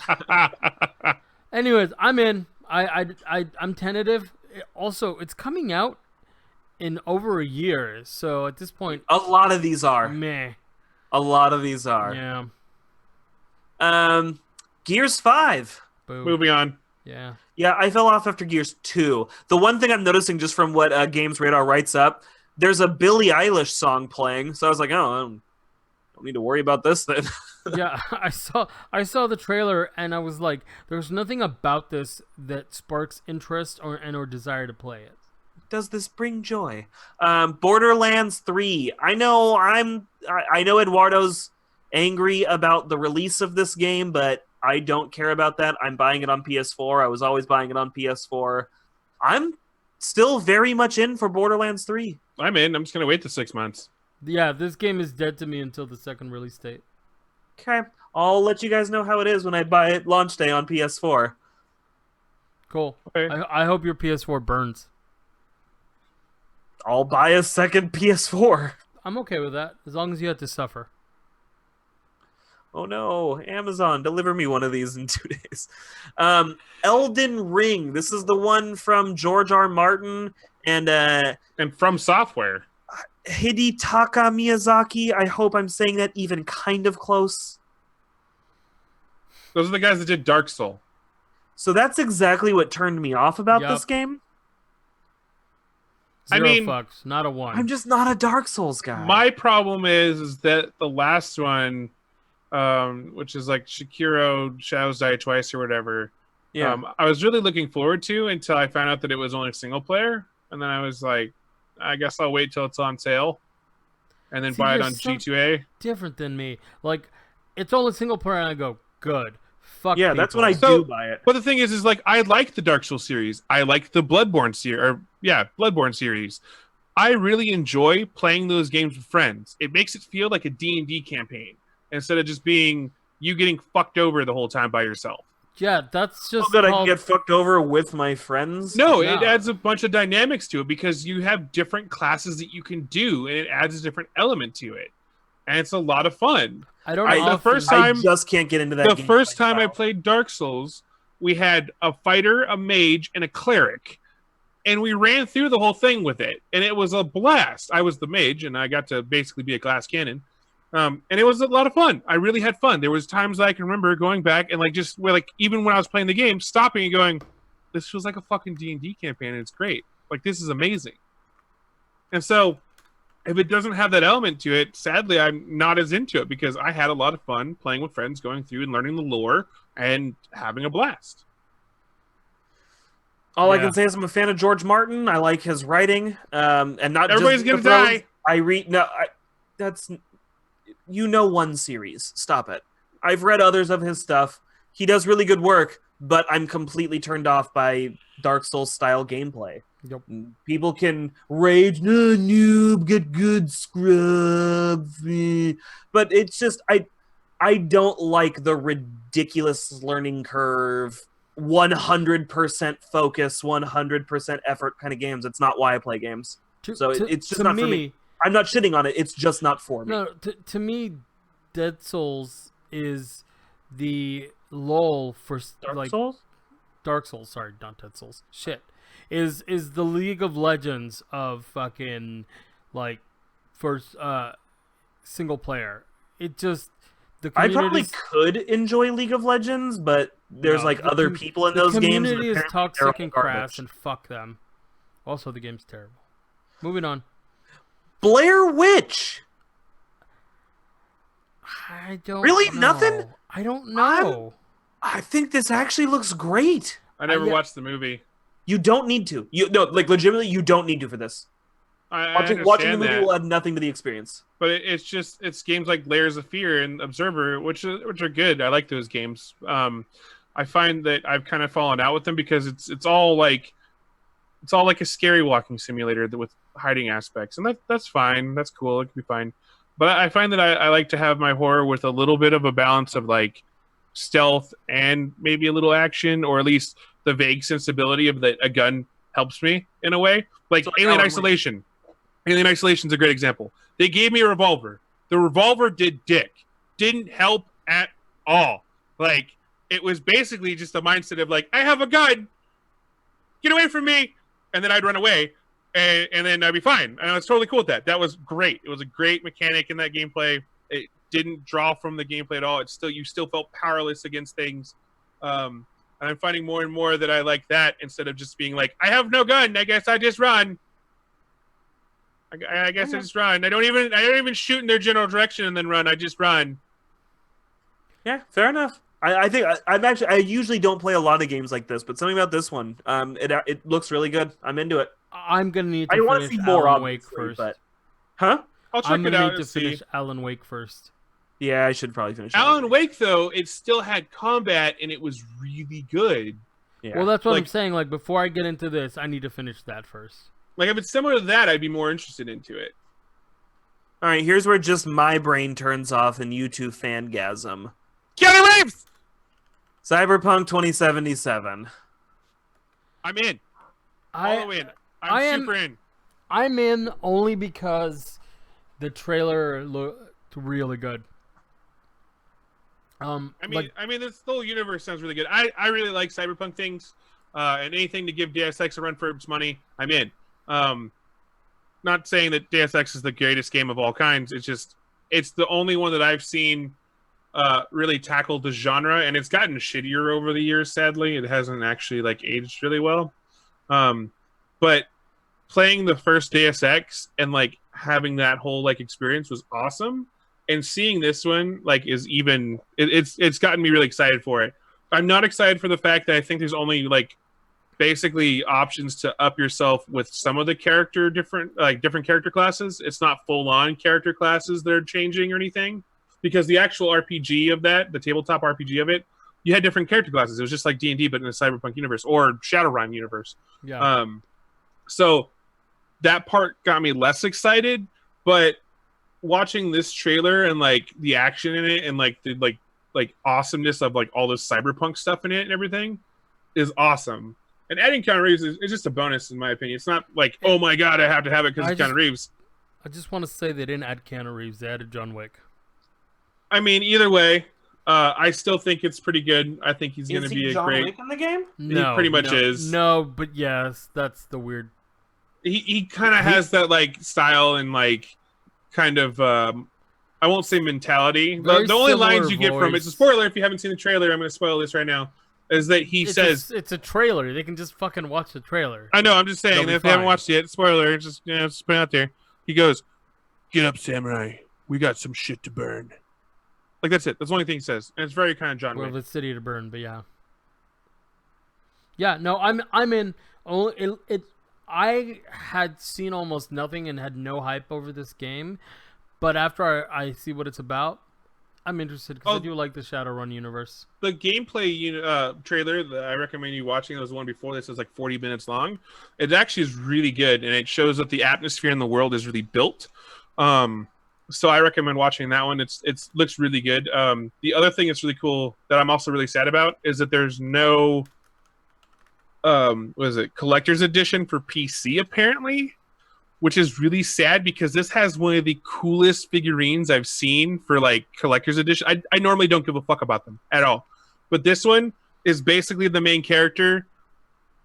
Anyways, I'm in. I'm tentative. Also, it's coming out in over a year, so at this point, A lot of these are. meh. A lot of these are. Yeah. Gears 5. Boo. Moving on. Yeah. Yeah, I fell off after Gears 2. The one thing I'm noticing just from what Games Radar writes up, there's a Billie Eilish song playing, so I was like, oh, I don't need to worry about this then. Yeah, I saw the trailer and I was like, there's nothing about this that sparks interest or desire to play it. Does this bring joy? Borderlands 3. I know Eduardo's angry about the release of this game, but I don't care about that. I'm buying it on PS4. I was always buying it on PS4. I'm still very much in for Borderlands 3. I'm in. I'm just gonna wait the 6 months. Yeah, this game is dead to me until the second release date. Okay. I'll let you guys know how it is when I buy it launch day on PS4. Cool. Okay. I hope your PS4 burns. I'll buy a second PS4. I'm okay with that, as long as you have to suffer. Oh no, Amazon, deliver me one of these in 2 days. Elden Ring. This is the one from George R. Martin and From Software. Hidetaka Miyazaki. I hope I'm saying that even kind of close. Those are the guys that did Dark Soul. So that's exactly what turned me off about Yup. this game. I Zero mean, fucks, not a one. I'm just not a Dark Souls guy. My problem is that the last one, which is like Shikiro Shadows Die Twice or whatever, yeah. I was really looking forward to until I found out that it was only single player. And then I was like, I guess I'll wait till it's on sale and then See, buy it you're on so G2A. different than me. Like, it's only single player, and I go, good. Fuck Yeah, that's when I people. So- do buy it. But the thing is like, I like the Dark Souls series. I like the Bloodborne Bloodborne series. I really enjoy playing those games with friends. It makes it feel like a D&D campaign instead of just being you getting fucked over the whole time by yourself. Yeah, that's Oh, just good, I can called- get fucked over with my friends. No, No. it adds a bunch of dynamics to it because you have different classes that you can do, and it adds a different element to it. And it's a lot of fun. I don't the often- first I time- just can't get into that. The game first like time I WoW. played Dark Souls, we had a fighter, a mage, and a cleric. And we ran through the whole thing with it. And it was a blast. I was the mage, and I got to basically be a glass cannon. And it was a lot of fun. I really had fun. There was times I can remember going back and even when I was playing the game, stopping and going, this feels like a fucking D&D campaign, and it's great. Like, this is amazing. And so if it doesn't have that element to it, sadly, I'm not as into it because I had a lot of fun playing with friends, going through and learning the lore and having a blast. All I Yeah. can say is I'm a fan of George Martin. I like his writing, and not Everybody's just Game gonna of Thrones. die. I read no. That's one series. Stop it. I've read others of his stuff. He does really good work, but I'm completely turned off by Dark Souls style gameplay. Yep. People can rage, no, noob, get good, scrub, but it's just I don't like the ridiculous learning curve, 100% focus, 100% effort kind of games. It's not why I play games. So it's just not for me. I'm not shitting on it. It's just not for me. No, to me, Dead Souls is the lull for Dark Souls? Dark Souls. Sorry, not Dead Souls. Shit, is the League of Legends of fucking like first single player. It just the I probably community's- could enjoy League of Legends, but there's No, like the other com- people in the those games. community is toxic and crass, garbage. and fuck them. Also, the game's terrible. Moving on. Blair Witch. I don't Really? know. Nothing? I don't know. I think this actually looks great. I never yeah. watched the movie. You don't need to. Legitimately, you don't need to for this. I Watching the understand movie that, will add nothing to the experience. but it's games like Layers of Fear and Observer, which are good. I like those games. I find that I've kind of fallen out with them because it's all like a scary walking simulator with hiding aspects, and that's fine. That's cool. It can be fine. But I find that I like to have my horror with a little bit of a balance of like stealth and maybe a little action, or at least the vague sensibility of that a gun helps me in a way. Like So, Alien Alan, Isolation. Alien Isolation is a great example. They gave me a revolver. The revolver did dick. Didn't help at all. Like, it was basically just a mindset of like, I have a gun. Get away from me. And then I'd run away. And then I'd be fine. And I was totally cool with that. That was great. It was a great mechanic in that gameplay. It didn't draw from the gameplay at all. You still felt powerless against things. And I'm finding more and more that I like that instead of just being like, I have no gun. I guess I just run. I guess I just run. I don't even shoot in their general direction and then run. I just run. Yeah, fair enough. I think I usually don't play a lot of games like this, but something about this one, it looks really good. I'm into it. I'm gonna need I to want to finish see more Alan Wake obviously, first. but huh? I'll check I'm it gonna out need to and see. finish Alan Wake first. Yeah, I should probably finish. Alan Wake, though, it still had combat and it was really good. Yeah. Well, that's what I'm Like- saying. Like before I get into this, I need to finish that first. Like, if it's similar to that, I'd be more interested into it. All right, here's where just my brain turns off and you two fangasm. Keanu Reeves! Cyberpunk 2077. I'm in. All the way in. I am- super in. I'm in only because the trailer looked really good. I mean, like, this whole universe sounds really good. I really like cyberpunk things, and anything to give Deus Ex a run for its money, I'm in. Not saying that Deus Ex is the greatest game of all kinds. It's the only one that I've seen really tackle the genre, and it's gotten shittier over the years. Sadly, it hasn't actually like aged really well. But playing the first Deus Ex and like having that whole like experience was awesome. And seeing this one like is even it's gotten me really excited for it. I'm not excited for the fact that I think there's only like basically options to up yourself with some of the different character classes. It's not full on character classes that are changing or anything, because the actual RPG of that, the tabletop RPG of it, you had different character classes. It was just like D&D but in a cyberpunk universe or Shadowrun universe. yeah. So that part got me less excited, but watching this trailer and like the action in it and like the like awesomeness of like all this cyberpunk stuff in it and everything is awesome. And adding Keanu Reeves is just a bonus in my opinion. It's not like, oh my god, I have to have it because it's Keanu Reeves. I just want to say they didn't add Keanu Reeves. They added John Wick. I mean, either way, I still think it's pretty good. I think he's going to be a John great. Wick in the game? No, pretty much no, is. No, but yes, that's the weird. He kind of has that like style and like kind of I won't say mentality. Very The only similar lines you get from voice. it's a spoiler if you haven't seen the trailer. I'm going to spoil this right now. Is that he says? It's a trailer. They can just fucking watch the trailer. I know. I'm just saying They'll be if they haven't fine. watched it yet, spoiler. Just put it out there. He goes, Get up, samurai. We got some shit to burn. Like, that's it. That's the only thing he says. And it's very kind of John Well, Wick. the city to burn, but yeah. Yeah, no, I'm in. I had seen almost nothing and had no hype over this game, but after I see what it's about, I'm interested because I do like the Shadowrun universe. The gameplay trailer that I recommend you watching, was the one before this, is like 40 minutes long. It actually is really good, and it shows that the atmosphere in the world is really built. So I recommend watching that one. It looks really good. The other thing that's really cool that I'm also really sad about is that there's no collector's edition for PC apparently, which is really sad because this has one of the coolest figurines I've seen for like collector's edition. I normally don't give a fuck about them at all, but this one is basically the main character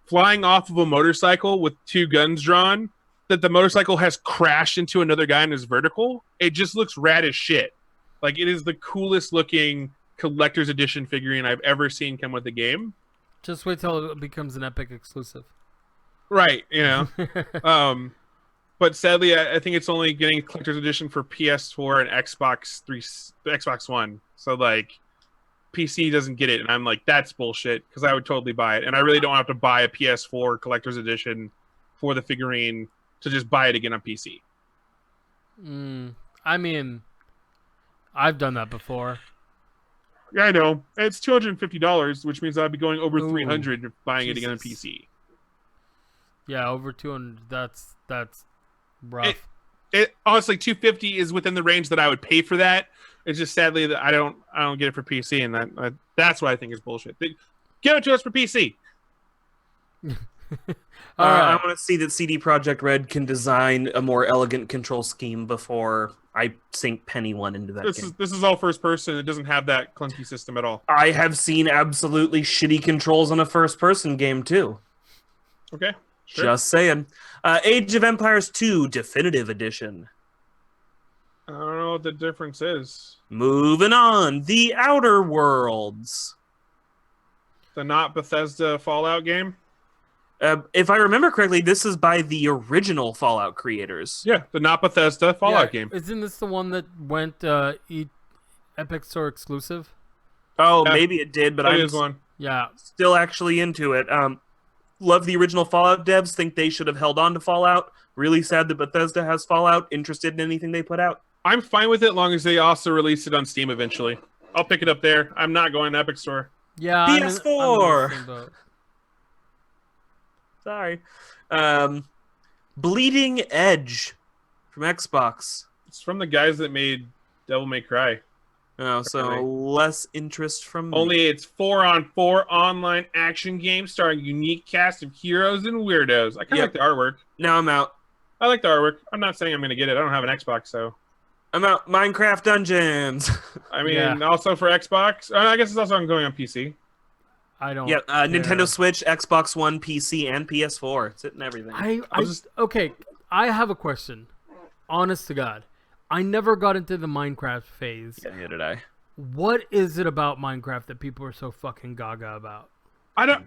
flying off of a motorcycle with two guns drawn, that the motorcycle has crashed into another guy in his vertical. It just looks rad as shit. Like, it is the coolest looking collector's edition figurine I've ever seen come with the game. Just wait till it becomes an Epic exclusive. Right, you know. But sadly, I think it's only getting a collector's edition for PS4 and Xbox One. So, like, PC doesn't get it, and I'm like, that's bullshit, because I would totally buy it. And I really don't have to buy a PS4 collector's edition for the figurine to just buy it again on PC. I mean, I've done that before. Yeah, I know. It's $250, which means I'd be going over $300 if buying it again on Jesus. PC. Yeah, over 200. That's rough. It honestly, $250 is within the range that I would pay for that. It's just sadly that I don't get it for PC, and that's what I think is bullshit. Give it to us for PC. All right. I want to see that CD Projekt Red can design a more elegant control scheme before I sink penny one into that game. This is all first person. It doesn't have that clunky system at all. I have seen absolutely shitty controls on a first person game too. Okay. Sure. Just saying. Age of Empires 2 Definitive Edition. I don't know what the difference is. Moving on. The Outer Worlds. The not Bethesda Fallout game? If I remember correctly, this is by the original Fallout creators. Yeah, the not Bethesda Fallout game. Isn't this the one that went Epic Store exclusive? Oh, Yeah. maybe it did, but That I'm is one. Yeah. still actually into it. Love the original Fallout devs. Think they should have held on to Fallout. Really sad that Bethesda has Fallout. Interested in anything they put out. I'm fine with it, long as they also release it on Steam eventually. I'll pick it up there. I'm not going to Epic Store. Yeah. PS4. I'm in the same boat. Sorry. Bleeding Edge from Xbox. It's from the guys that made Devil May Cry. Oh, so Okay. less interest from me. Only it's 4-on-4 online action game starring unique cast of heroes and weirdos. I kind of Yep. like the artwork. Now I'm out. I like the artwork. I'm not saying I'm going to get it. I don't have an Xbox, so. I'm out. Minecraft Dungeons. I mean, Yeah. also for Xbox. I guess it's also going on PC. I don't. Yeah, care. Nintendo Switch, Xbox One, PC, and PS4. It's it and everything. Okay, I have a question. Honest to God, I never got into the Minecraft phase. Yeah, neither did I. What is it about Minecraft that people are so fucking gaga about?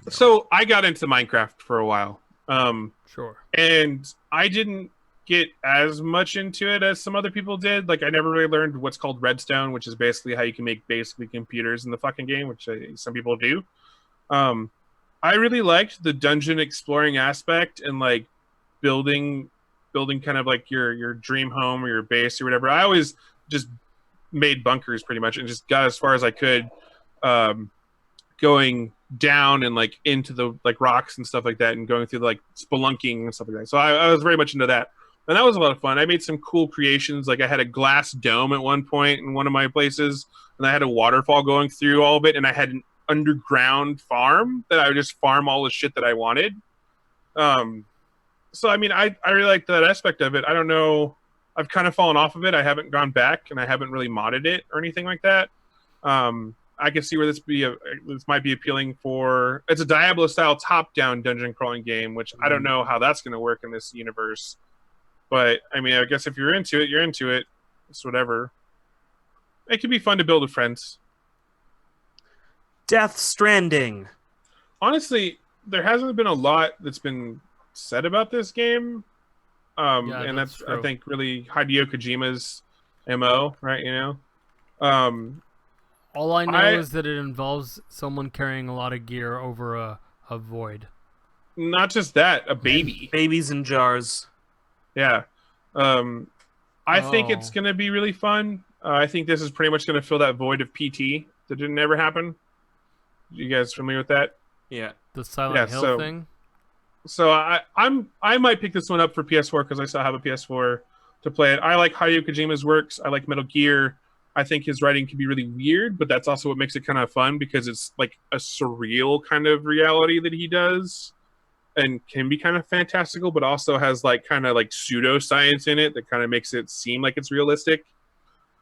So I got into Minecraft for a while. Sure. And I didn't get as much into it as some other people did. Like, I never really learned what's called redstone, which is basically how you can make basically computers in the fucking game, which some people do. I really liked the dungeon exploring aspect and like building kind of like your dream home or your base or whatever. I always just made bunkers pretty much and just got as far as I could, going down and like into the like rocks and stuff like that, and going through like spelunking and stuff like that. So I was very much into that, and that was a lot of fun. I made some cool creations. Like, I had a glass dome at one point in one of my places, and I had a waterfall going through all of it, and I had an underground farm that I would just farm all the shit that I wanted. So I mean, I really like that aspect of it. I don't know, I've kind of fallen off of it. I haven't gone back, and I haven't really modded it or anything like that. I can see where this might be appealing for. It's a Diablo style top down dungeon crawling game, which I don't know how that's going to work in this universe. But I mean, I guess if you're into it, you're into it. It's whatever. It can be fun to build with friends. Death Stranding. Honestly, there hasn't been a lot that's been said about this game. Yeah, And that's that's I true. think really Hideo Kojima's MO, right? Um, All I know I is that it involves someone carrying a lot of gear over a void. not just that, a And baby. babies in jars. Yeah. Um, I think it's Oh. going to be really fun. I think this is pretty much going to fill that void of PT that didn't ever happen. You guys familiar with that? Yeah. The Silent Yeah. Hill So, thing? I might pick this one up for PS4 because I still have a PS4 to play it. I like Hideo Kojima's works. I like Metal Gear. I think his writing can be really weird, but that's also what makes it kind of fun because it's like a surreal kind of reality that he does and can be kind of fantastical, but also has like kind of like pseudoscience in it that kind of makes it seem like it's realistic.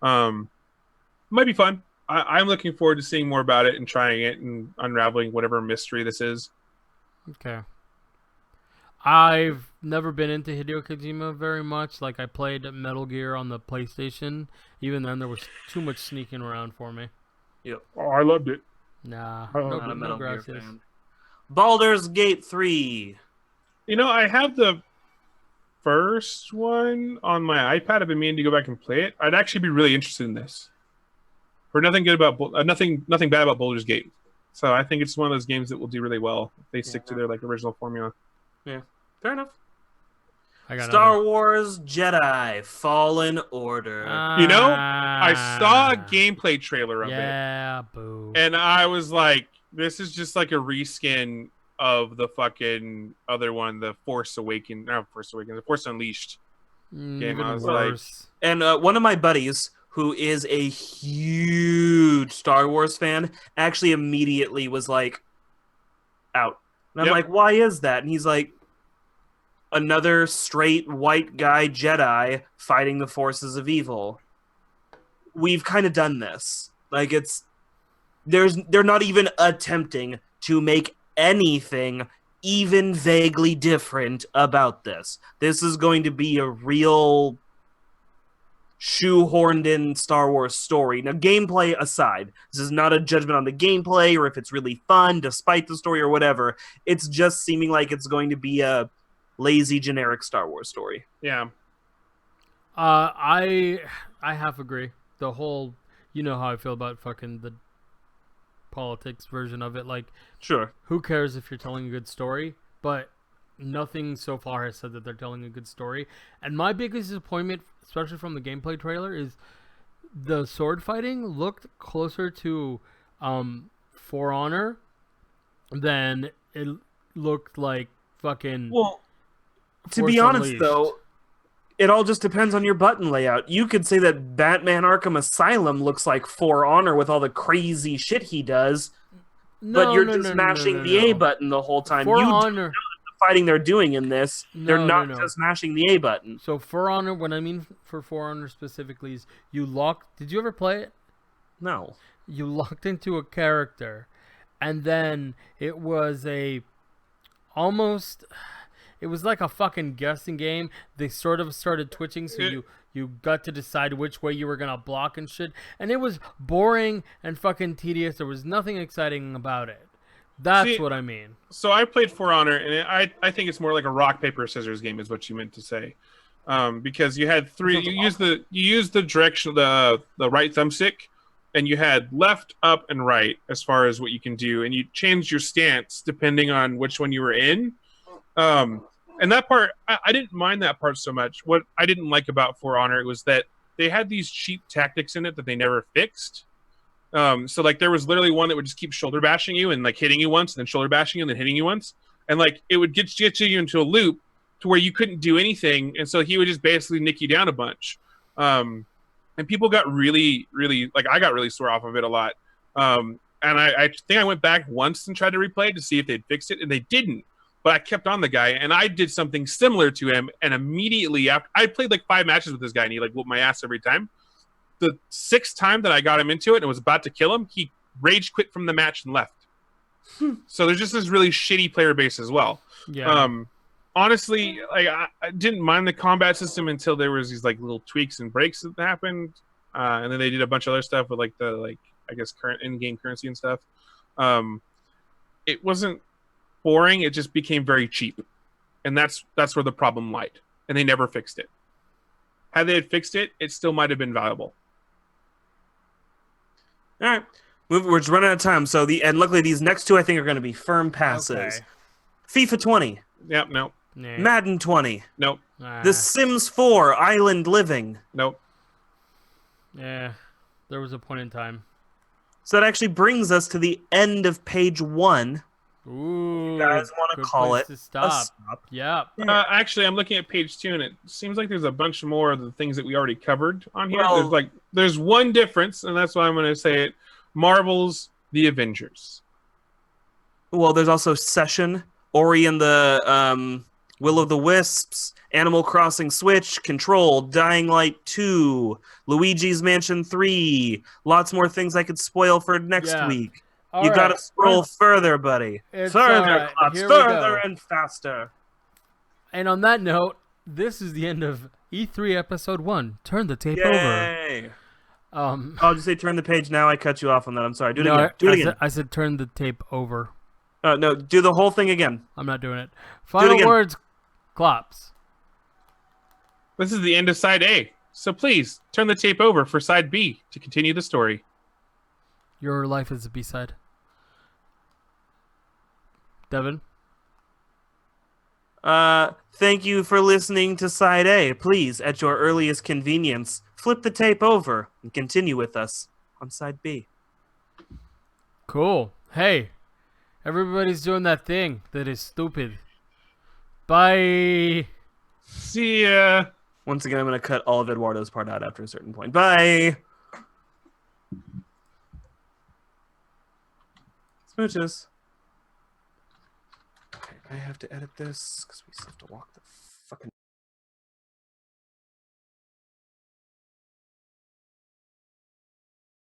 Might be fun. I'm looking forward to seeing more about it and trying it and unraveling whatever mystery this is. Okay. I've never been into Hideo Kojima very much. Like, I played Metal Gear on the PlayStation. Even then, there was too much sneaking around for me. Oh, I loved it. Nah, Oh, no, Not a no Metal Gear gracias. fan. Baldur's Gate 3. I have the first one on my iPad. I've been meaning to go back and play it. I'd actually be really interested in this. Heard nothing good about nothing bad about Baldur's Gate. So I think it's one of those games that will do really well if they stick to their like original formula. Fair enough. I got Star Wars Jedi Fallen Order. I saw a gameplay trailer of it, Yeah, boo. and I was like, "This is just like a reskin of the fucking other one, the Force Awakens, not Force Awakens, the Force Unleashed." game. I Even was like- worse. And one of my buddies, who is a huge Star Wars fan, actually immediately was like, out. And I'm Yep. like, why is that? And he's like, another straight white guy Jedi fighting the forces of evil. We've kind of done this. Like, they're not even attempting to make anything even vaguely different about this. This is going to be a real shoehorned in Star Wars story. Now, gameplay aside, this is not a judgment on the gameplay or if it's really fun despite the story or whatever. It's just seeming like it's going to be a lazy, generic Star Wars story. Yeah. I half agree. The whole, you know how I feel about fucking the politics version of it. Like, Sure. who cares if you're telling a good story? But nothing so far has said that they're telling a good story. And my biggest disappointment, especially from the gameplay trailer, is the sword fighting looked closer to For Honor than it looked like fucking. Well, to Force be honest, Unleashed. though, it all just depends on your button layout. You could say that Batman Arkham Asylum looks like For Honor with all the crazy shit he does, but you're just mashing the A button the whole time. For You do Honor. the fighting they're doing in this. They're No, not no. just mashing the A button. So For Honor, what I mean for For Honor specifically is you lock. Did you ever play it? No. You locked into a character, and then it was it was like a fucking guessing game. They sort of started twitching, so you got to decide which way you were gonna block and shit, and it was boring and fucking tedious. There was nothing exciting about it. That's See, what I mean. So I played For Honor, and I think it's more like a rock paper scissors game, is what you meant to say, because you had three. You used the direction of the right thumbstick, and you had left, up, and right as far as what you can do, and you changed your stance depending on which one you were in. And that part, I didn't mind that part so much. What I didn't like about For Honor was that they had these cheap tactics in it that they never fixed. So like there was literally one that would just keep shoulder bashing you and like hitting you once, and then shoulder bashing you and then hitting you once, and like it would get you into a loop to where you couldn't do anything, and so he would just basically nick you down a bunch. And people got really, really like I got really sore off of it a lot. And I think I went back once and tried to replay it to see if they'd fixed it, and they didn't. But I kept on the guy, and I did something similar to him, and immediately after I played like 5 matches with this guy, and he like whooped my ass every time. The 6th time that I got him into it and was about to kill him, he rage quit from the match and left. So there's just this really shitty player base as well. Yeah. Honestly, like I didn't mind the combat system until there was these like little tweaks and breaks that happened, and then they did a bunch of other stuff with like the I guess current in-game currency and stuff. It wasn't boring; it just became very cheap, and that's where the problem lied. and they never fixed it. Had they had fixed it, it still might have been valuable. All right. We're just running out of time. So and luckily these next two I think are going to be firm passes. Okay. FIFA 20, Yep, no, Nah. Madden 20, nope, Nah. The Sims 4, Island Living. nope. Yeah. There was a point in time. So that actually brings us to the end of page 1. Ooh. You guys want to good call place it to a stop. stop? Yep. Actually, I'm looking at page 2, and it seems like there's a bunch more of the things that we already covered on here. Well- There's one difference, and that's why I'm going to say it. Marvel's The Avengers. Well, there's also Session, Ori and the Will of the Wisps, Animal Crossing Switch, Control, Dying Light 2, Luigi's Mansion 3. Lots more things I could spoil for next Yeah. week. All You gotta right. scroll further, buddy. It's Further, all right. Klops, Here we further go. and faster. And on that note, this is the end of E3 episode 1. Turn the tape over. Yay! Um, I'll just say turn the page now. I cut you off on that. I'm sorry. Do it no, again. Do it again. I said turn the tape over. No, do the whole thing again. I'm not doing it. Final again. words, Klops. This is the end of side A, so please turn the tape over for side B to continue the story. Your life is a B-side. Devin? Thank you for listening to Side A. Please, at your earliest convenience, flip the tape over and continue with us on Side B. Cool. Hey, everybody's doing that thing that is stupid. Bye. See ya. Once again, I'm going to cut all of Eduardo's part out after a certain point. Bye! Smooches. Okay, I have to edit this because we still have to walk the